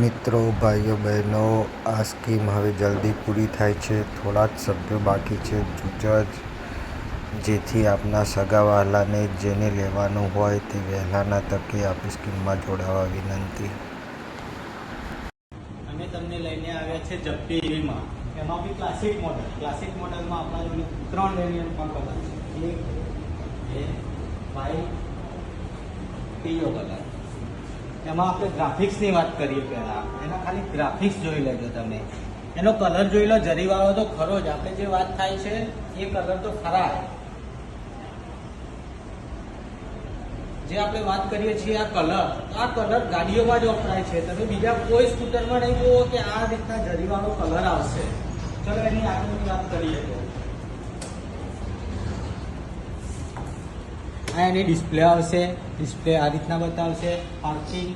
મિત્રો, ભાઈઓ બહેનો, આ સ્કીમ હવે જલ્દી પૂરી થાય છે. થોડા જ સભ્યો બાકી છે. જેથી આપના સગા વહાલાને જેને લેવાનું હોય તે વહેલાના તકે આપણી સ્કીમમાં જોડાવા વિનંતી. અમે તમને લઈને આવ્યા છે જપ્પી વીમાં. એમાં બી ક્લાસિક મોડલમાં આપણા જોડે 3 વેરિયન્ટમાં કલર છે. એક વ્હાઈટ, પીળો કલર. એમાં આપણે ગ્રાફિક્સની વાત કરીએ. પહેલાં એના ખાલી ગ્રાફિક્સ જોઈ લેજો તમે. એનો કલર જોઈ લો. જરીવાળો તો ખરો જ. આપણે જે વાત થાય છે એ કલર તો ખરા. જે આપણે વાત કરીએ છીએ આ કલર ગાડીઓમાં જ વપરાય છે. તમે બીજા કોઈ સ્કૂટરમાં નહીં જુઓ કે આ રીતના જરીવાળો કલર આવશે. ચલો એની આગળની વાત કરીએ તો આ એની ડિસ્પ્લે આવશે. ડિસ્પ્લે આ રીતના બતાવશે. પાર્કિંગ,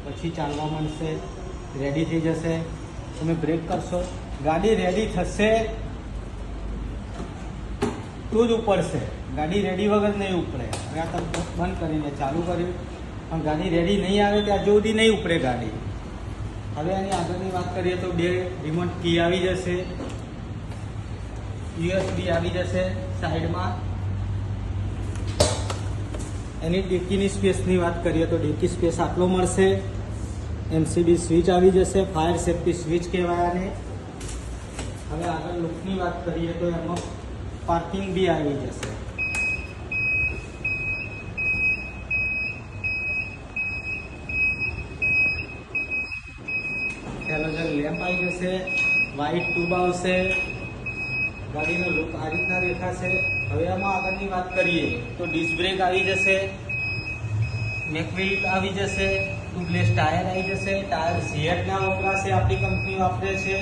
પછી ચાલવા માંડશે, રેડી થઈ જશે. તમે બ્રેક કરશો, ગાડી રેડી થશે તો જ ઉપડશે. ગાડી રેડી વગર નહીં ઉપડે. હવે આ તમે બંધ કરીને ચાલુ કર્યું પણ ગાડી રેડી નહીં આવે ત્યાં સુધી નહીં ઉપડે ગાડી. હવે આની આગળની વાત કરીએ તો 2 રિમોટ કી આવી જશે. USB આવી જશે સાઈડમાં. એની ડેકીની સ્પેસની વાત કરીએ તો ડેકી સ્પેસ આટલો મળશે. MCB સ્વિચ આવી જશે. ફાયર સેફ્ટી સ્વિચ કહેવાય આને. હવે આગળ લુકની વાત કરીએ તો એમાં પાર્કિંગ બી આવી જશે. હેલોજન લેમ્પ આવી જશે. વ્હાઈટ ટ્યુબ આવશે. ગાડીનો લુક આ રીતના દેખાશે. હવે આમાં આગળની વાત કરીએ તો ડિસ્ક બ્રેક આવી જશે. મેકવિલ આવી જશે. ટ્યુબલેસ ટાયર આવી જશે. ટાયર ઝેડના વપરાશે. આપણી કંપની વાપરે છે.